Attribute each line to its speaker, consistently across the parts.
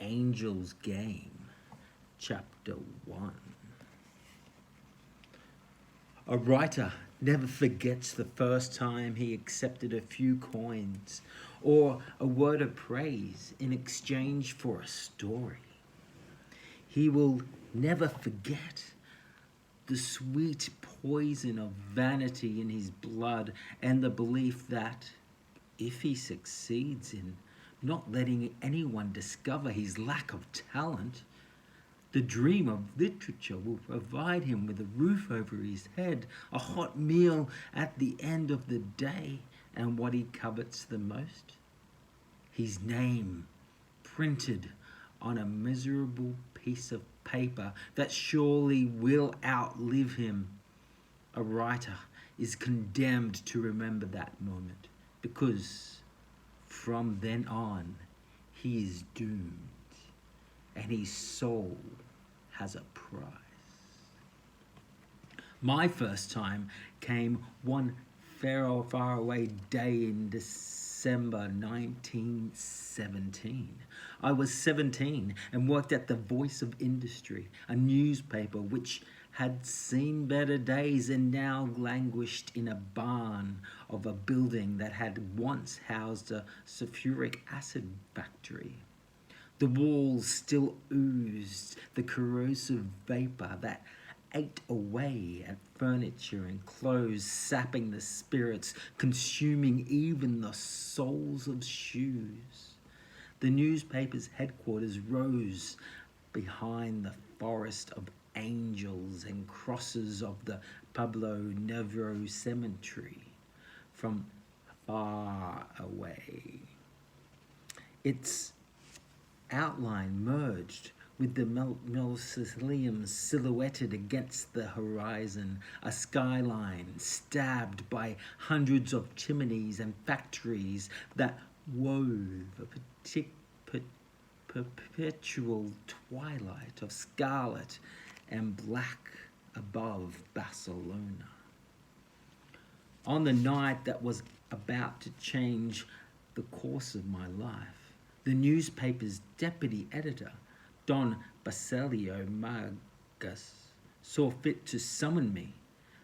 Speaker 1: Angel's Game, Chapter 1. A writer never forgets the first time he accepted a few coins or a word of praise in exchange for a story. He will never forget the sweet poison of vanity in his blood and the belief that if he succeeds in not letting anyone discover his lack of talent, the dream of literature will provide him with a roof over his head, a hot meal at the end of the day, and what he covets the most? His name printed on a miserable piece of paper that surely will outlive him. A writer is condemned to remember that moment because from then on he is doomed and his soul has a price. My first time came one far away day in December 1917. I was 17 and worked at the Voice of Industry, a newspaper which had seen better days and now languished in a barn of a building that had once housed a sulfuric acid factory. The walls still oozed the corrosive vapor that ate away at furniture and clothes, sapping the spirits, consuming even the soles of shoes. The newspaper's headquarters rose behind the forest of angels and crosses of the Pablo Negro Cemetery from far away. Its outline merged with the mausoleum silhouetted against the horizon, a skyline stabbed by hundreds of chimneys and factories that wove a perpetual twilight of scarlet and black above Barcelona. On the night that was about to change the course of my life, the newspaper's deputy editor, Don Basilio Margas, saw fit to summon me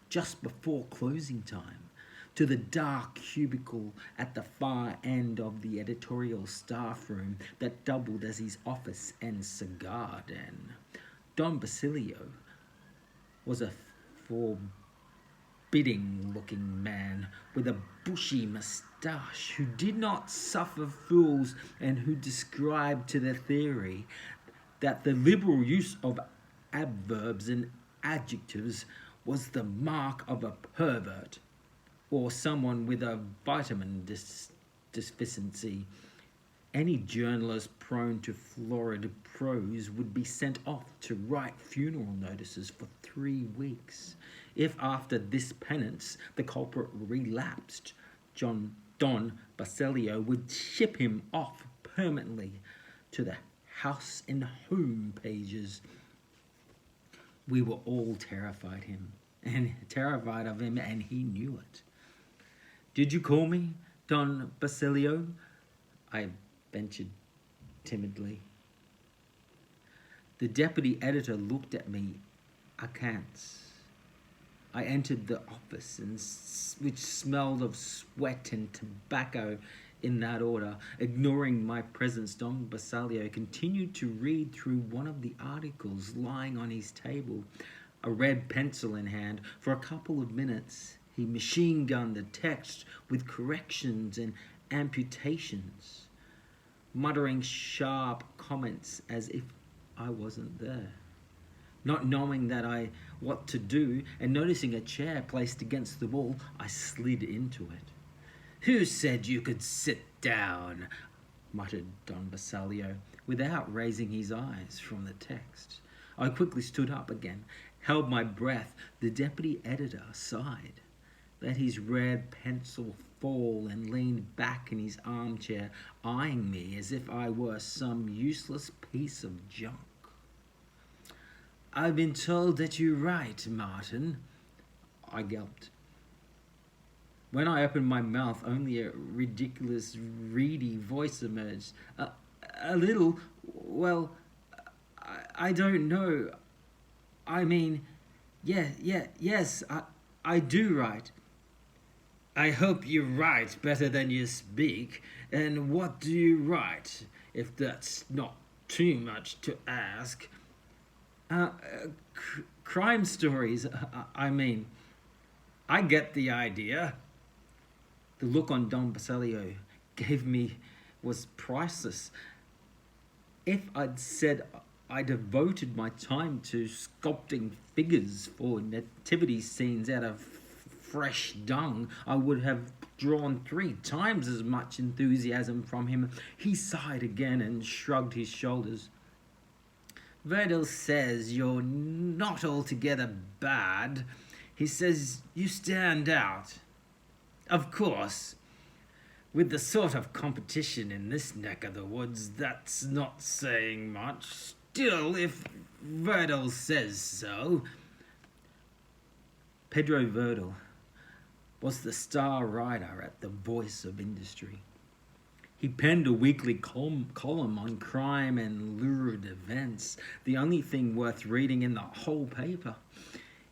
Speaker 1: just before closing time to the dark cubicle at the far end of the editorial staff room that doubled as his office and cigar den. Don Basilio was a forbidding-looking man with a bushy moustache who did not suffer fools and who described to the theory that the liberal use of adverbs and adjectives was the mark of a pervert or someone with a vitamin deficiency. Any journalist prone to florid prose would be sent off to write funeral notices for 3 weeks. If after this penance the culprit relapsed, Don Basilio would ship him off permanently to the house and home pages. We were all terrified of him, and he knew it. "Did you call me, Don Basilio?" I ventured timidly. The deputy editor looked at me askance. I entered the office, which smelled of sweat and tobacco in that order. Ignoring my presence, Don Basilio continued to read through one of the articles lying on his table, a red pencil in hand. For a couple of minutes, he machine-gunned the text with corrections and amputations, muttering sharp comments as if I wasn't there. Not knowing what to do and noticing a chair placed against the wall, I slid into it. "Who said you could sit down?" muttered Don Basilio, without raising his eyes from the text. I quickly stood up again, held my breath. The deputy editor sighed, let his red pencil fall, and leaned back in his armchair, eyeing me as if I were some useless piece of junk. "I've been told that you write, Martin," I gulped. When I opened my mouth, only a ridiculous, reedy voice emerged. A little. Well, I don't know. I mean, yes, I do write. I hope you write better than you speak. And what do you write, if that's not too much to ask? Uh, Crime stories, I mean. I get the idea. The look on Don Basilio gave me was priceless. If I'd said I devoted my time to sculpting figures for nativity scenes out of fresh dung, I would have drawn 3 times as much enthusiasm from him. He sighed again and shrugged his shoulders. Verdal says you're not altogether bad. He says you stand out. Of course, with the sort of competition in this neck of the woods, that's not saying much. Still, if Verdal says so. Pedro Verdal was the star writer at the Voice of Industry. He penned a weekly column on crime and lurid events, the only thing worth reading in the whole paper.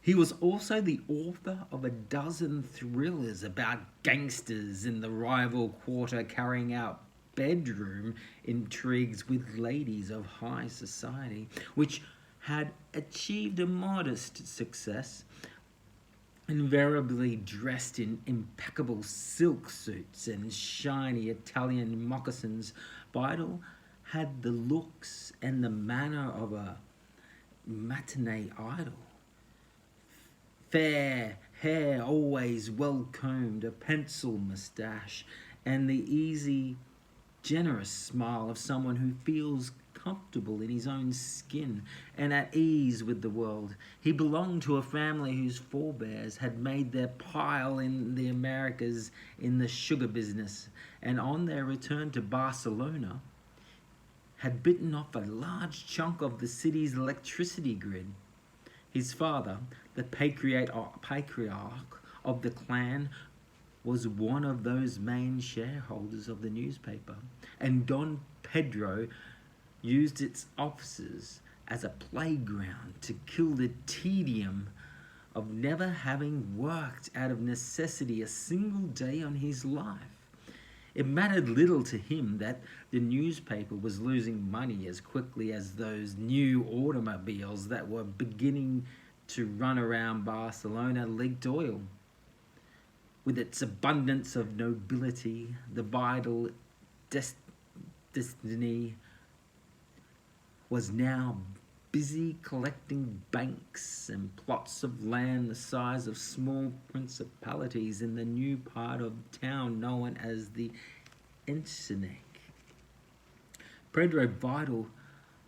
Speaker 1: He was also the author of a dozen thrillers about gangsters in the rival quarter carrying out bedroom intrigues with ladies of high society, which had achieved a modest success. Invariably dressed in impeccable silk suits and shiny Italian moccasins, Vidal had the looks and the manner of a matinee idol. Fair hair, always well combed, a pencil moustache, and the easy, generous smile of someone who feels comfortable in his own skin and at ease with the world. He belonged to a family whose forebears had made their pile in the Americas in the sugar business, and on their return to Barcelona had bitten off a large chunk of the city's electricity grid. His father, the patriarch of the clan, was one of those main shareholders of the newspaper, and Don Pedro used its offices as a playground to kill the tedium of never having worked out of necessity a single day on his life. It mattered little to him that the newspaper was losing money as quickly as those new automobiles that were beginning to run around Barcelona leaked oil. With its abundance of nobility, the vital destiny was now busy collecting banks and plots of land the size of small principalities in the new part of town known as the Ensenada. Pedro Vidal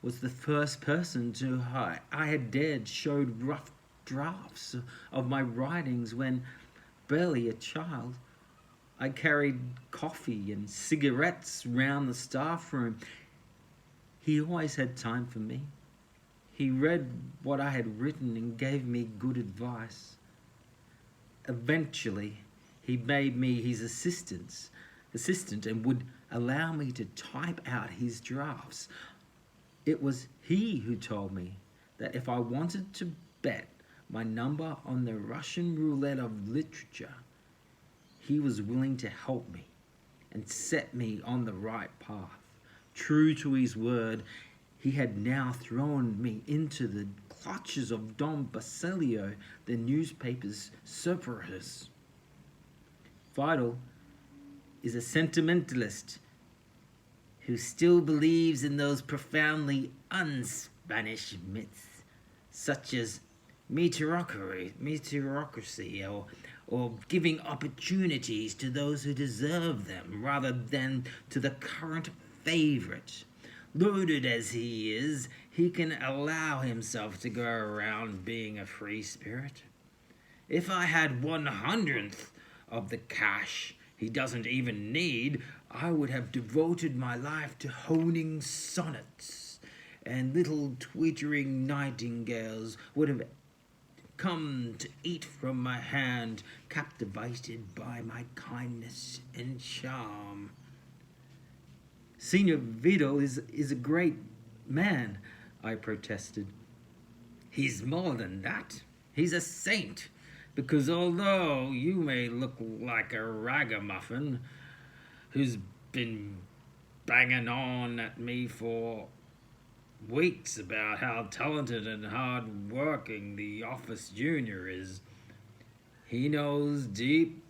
Speaker 1: was the first person to I had dared showed rough drafts of my writings when, barely a child, I carried coffee and cigarettes round the staff room. He always had time for me. He read what I had written and gave me good advice. Eventually, he made me his assistant and would allow me to type out his drafts. It was he who told me that if I wanted to bet my number on the Russian roulette of literature, he was willing to help me and set me on the right path. True to his word, he had now thrown me into the clutches of Don Basilio, the newspaper's Cerberus. Vidal is a sentimentalist who still believes in those profoundly un-Spanish myths, such as meritocracy or giving opportunities to those who deserve them rather than to the current favorite. Loaded as he is, he can allow himself to go around being a free spirit. If I had 1/100th of the cash he doesn't even need, I would have devoted my life to honing sonnets, and little twittering nightingales would have come to eat from my hand, captivated by my kindness and charm. Senor Vidal is a great man," I protested. "He's more than that. He's a saint. Because although you may look like a ragamuffin who's been banging on at me for weeks about how talented and hard working the office junior is, he knows deep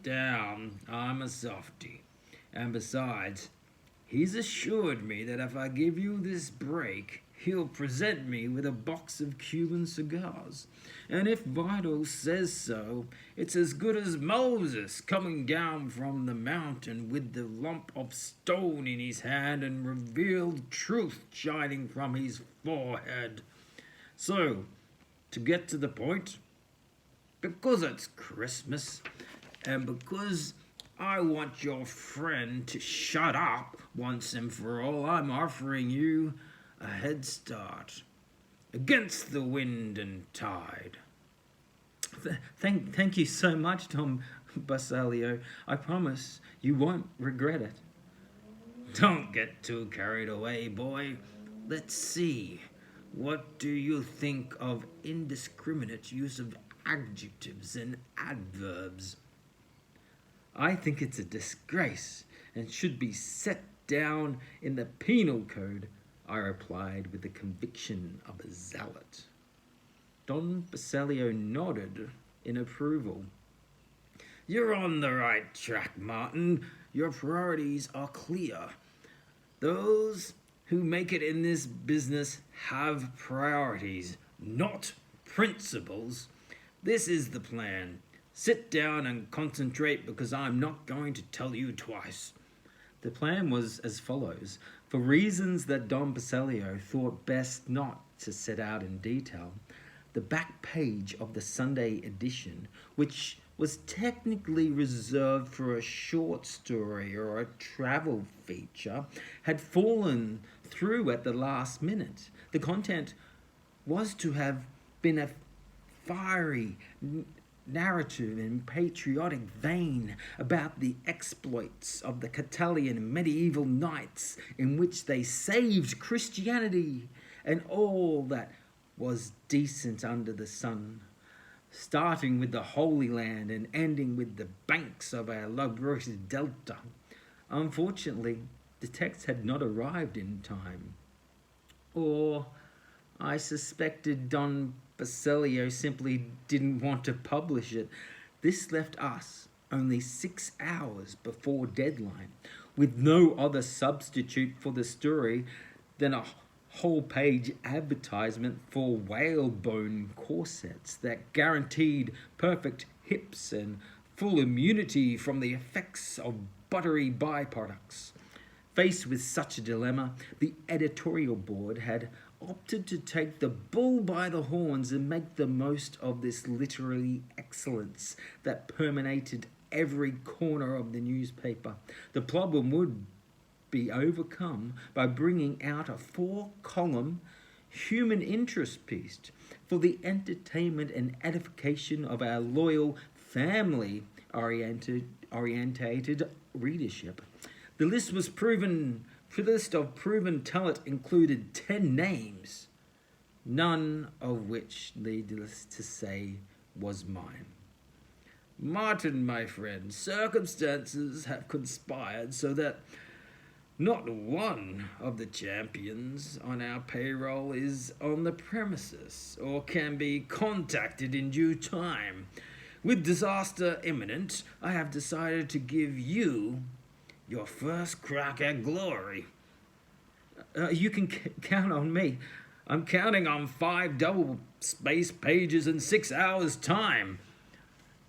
Speaker 1: down I'm a softie. And besides, he's assured me that if I give you this break, he'll present me with a box of Cuban cigars. And if Vital says so, it's as good as Moses coming down from the mountain with the lump of stone in his hand and revealed truth shining from his forehead. So, to get to the point, because it's Christmas, and because I want your friend to shut up once and for all, I'm offering you a head start against the wind and tide." Thank you so much, Tom Basilio. I promise you won't regret it. "Don't get too carried away, boy. Let's see. What do you think of indiscriminate use of adjectives and adverbs?" "I think it's a disgrace and should be set down in the penal code," I replied with the conviction of a zealot. Don Basilio nodded in approval. "You're on the right track, Martin. Your priorities are clear. Those who make it in this business have priorities, not principles. This is the plan. Sit down and concentrate because I'm not going to tell you twice." The plan was as follows. For reasons that Don Basilio thought best not to set out in detail, the back page of the Sunday edition, which was technically reserved for a short story or a travel feature, had fallen through at the last minute. The content was to have been a fiery narrative in patriotic vein about the exploits of the Catalan medieval knights in which they saved Christianity and all that was decent under the sun, starting with the Holy Land and ending with the banks of our laborious delta. Unfortunately, the text had not arrived in time. Or I suspected Don Basilio simply didn't want to publish it. This left us only 6 hours before deadline, with no other substitute for the story than a whole-page advertisement for whalebone corsets that guaranteed perfect hips and full immunity from the effects of buttery byproducts. Faced with such a dilemma, the editorial board had opted to take the bull by the horns and make the most of this literary excellence that permeated every corner of the newspaper. The problem would be overcome by bringing out a 4-column human interest piece for the entertainment and edification of our loyal family-oriented readership. The list of proven talent included 10 names, none of which, needless to say, was mine. Martin, my friend, circumstances have conspired so that not one of the champions on our payroll is on the premises or can be contacted in due time. With disaster imminent, I have decided to give you your first crack at glory. You can count on me. I'm counting on 5 double-spaced pages in 6 hours' time.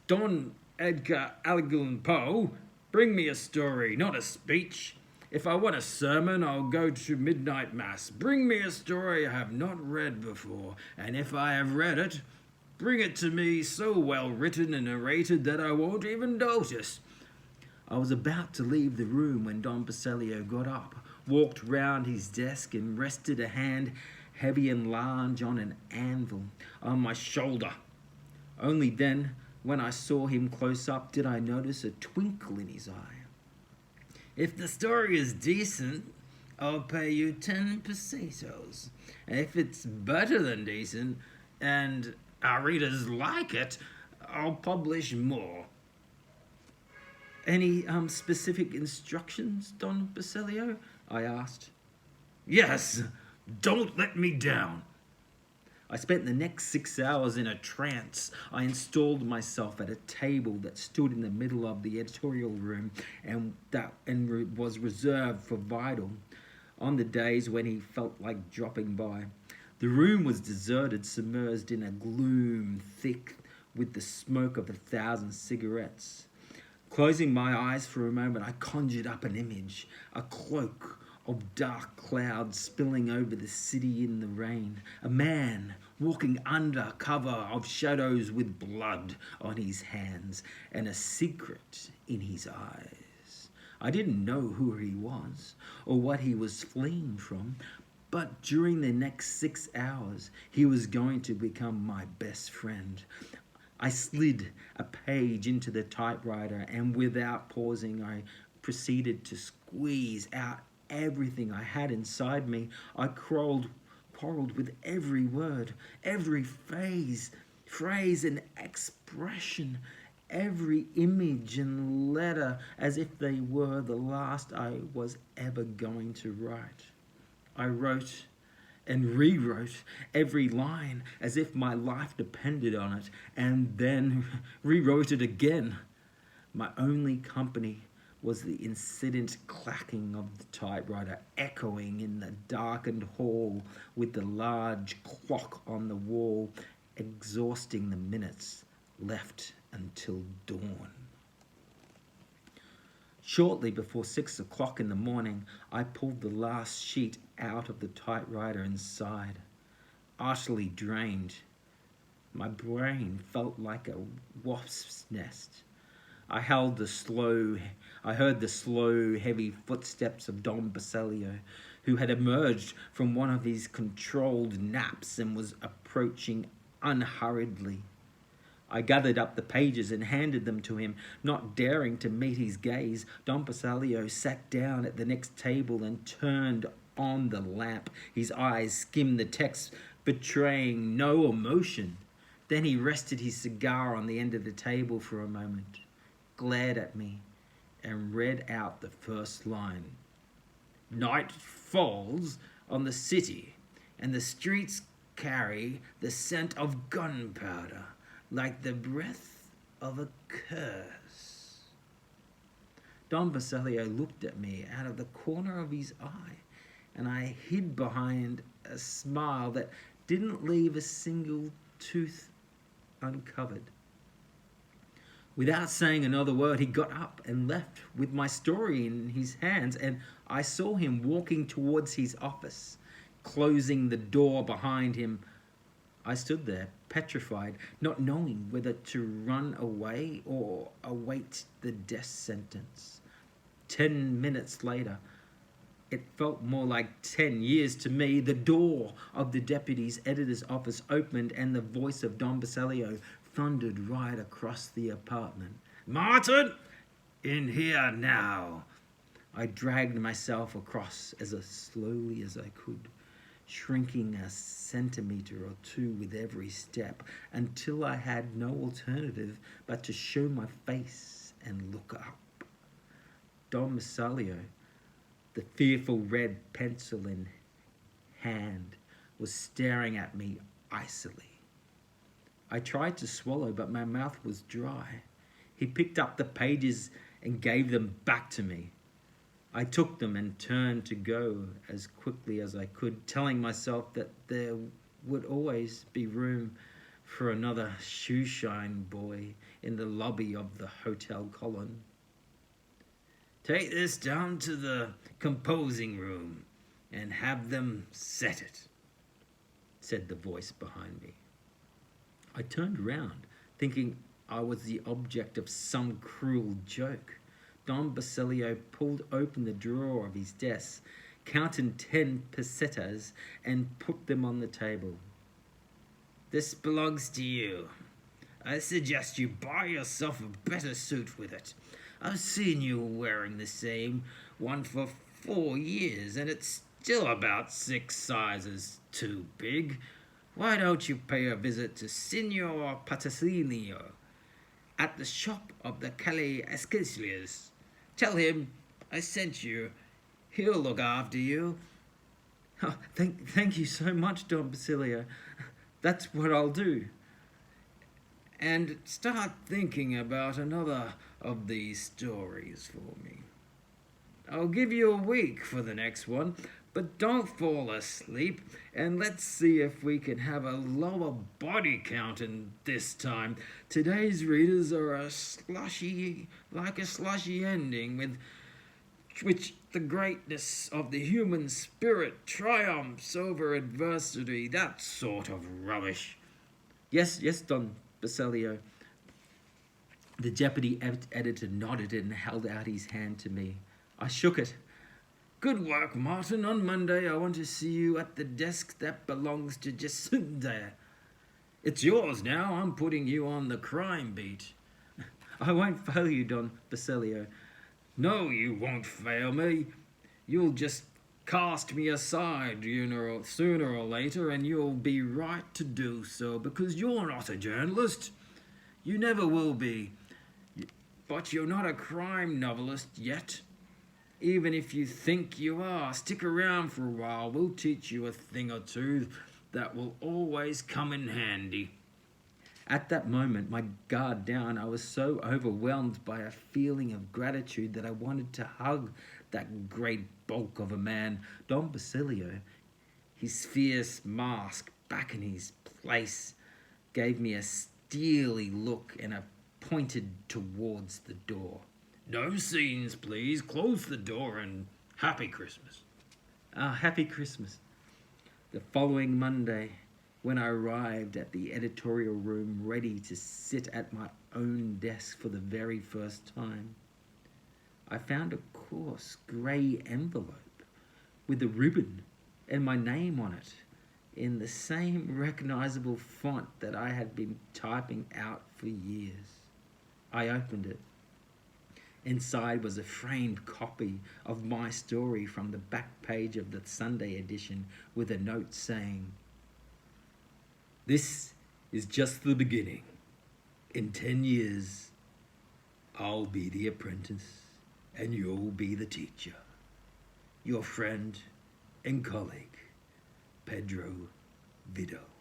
Speaker 1: Don Edgar Allan Poe, bring me a story, not a speech. If I want a sermon, I'll go to midnight mass. Bring me a story I have not read before, and if I have read it, bring it to me so well written and narrated that I won't even notice. I was about to leave the room when Don Basilio got up, walked round his desk and rested a hand heavy and large on an anvil on my shoulder. Only then, when I saw him close up, did I notice a twinkle in his eye. If the story is decent, I'll pay you 10 pesetos. And if it's better than decent, and our readers like it, I'll publish more. Any specific instructions, Don Basilio? I asked. Yes, don't let me down. I spent the next 6 hours in a trance. I installed myself at a table that stood in the middle of the editorial room and was reserved for Vidal on the days when he felt like dropping by. The room was deserted, submerged in a gloom thick with the smoke of 1,000 cigarettes. Closing my eyes for a moment, I conjured up an image, a cloak of dark clouds spilling over the city in the rain, a man walking under cover of shadows with blood on his hands and a secret in his eyes. I didn't know who he was or what he was fleeing from, but during the next 6 hours, he was going to become my best friend. I slid a page into the typewriter and without pausing, I proceeded to squeeze out everything I had inside me. I quarreled with every word, every phrase and expression, every image and letter as if they were the last I was ever going to write. I wrote and rewrote every line as if my life depended on it, and then rewrote it again. My only company was the incessant clacking of the typewriter echoing in the darkened hall with the large clock on the wall exhausting the minutes left until dawn. Shortly before 6 o'clock in the morning, I pulled the last sheet out of the typewriter and sighed. Utterly drained, my brain felt like a wasp's nest. I heard the slow, heavy footsteps of Don Basilio, who had emerged from one of his controlled naps and was approaching unhurriedly. I gathered up the pages and handed them to him, not daring to meet his gaze. Don Basilio sat down at the next table and turned on the lamp. His eyes skimmed the text, betraying no emotion. Then he rested his cigar on the end of the table for a moment, glared at me, and read out the first line. Night falls on the city, and the streets carry the scent of gunpowder, like the breath of a curse. Don Basilio looked at me out of the corner of his eye, and I hid behind a smile that didn't leave a single tooth uncovered. Without saying another word, he got up and left with my story in his hands, and I saw him walking towards his office, closing the door behind him. I stood there, petrified, not knowing whether to run away or await the death sentence. 10 minutes later, it felt more like 10 years to me, the door of the deputy's editor's office opened and the voice of Don Basilio thundered right across the apartment. Martin, in here now. I dragged myself across as slowly as I could, shrinking a centimetre or two with every step until I had no alternative but to show my face and look up. Don Basilio, the fearful red pencil in hand, was staring at me icily. I tried to swallow, but my mouth was dry. He picked up the pages and gave them back to me. I took them and turned to go as quickly as I could, telling myself that there would always be room for another shoeshine boy in the lobby of the Hotel Colon. Take this down to the composing room and have them set it, said the voice behind me. I turned round, thinking I was the object of some cruel joke. Don Basilio pulled open the drawer of his desk, counted 10 pesetas, and put them on the table. This belongs to you. I suggest you buy yourself a better suit with it. I've seen you wearing the same one for 4 years and it's still about 6 sizes too big. Why don't you pay a visit to Signor Patrocinio at the shop of the Calais Escaliers? Tell him I sent you. He'll look after you. Oh, thank you so much, Don Basilio. That's what I'll do. And start thinking about another of these stories for me. I'll give you a week for the next one, but don't fall asleep, and let's see if we can have a lower body count in this time. Today's readers are a slushy ending with which the greatness of the human spirit triumphs over adversity, that sort of rubbish. Yes, Don Basilio. The Jeopardy editor nodded and held out his hand to me. I shook it. Good work, Martin. On Monday, I want to see you at the desk that belongs to Jacinda. It's yours now. I'm putting you on the crime beat. I won't fail you, Don Basilio. No, you won't fail me. You'll just cast me aside sooner or later, and you'll be right to do so, because you're not a journalist. You never will be. But you're not a crime novelist yet. Even if you think you are, stick around for a while. We'll teach you a thing or two that will always come in handy. At that moment, my guard down, I was so overwhelmed by a feeling of gratitude that I wanted to hug that great bulk of a man. Don Basilio, his fierce mask back in his place, gave me a steely look and pointed towards the door. No scenes, please. Close the door and Happy Christmas. Happy Christmas. The following Monday, when I arrived at the editorial room ready to sit at my own desk for the very first time, I found a coarse grey envelope with a ribbon and my name on it in the same recognizable font that I had been typing out for years. I opened it. Inside was a framed copy of my story from the back page of the Sunday edition with a note saying, "This is just the beginning. In 10 years, I'll be the apprentice and you'll be the teacher. Your friend and colleague, Pedro Vidal."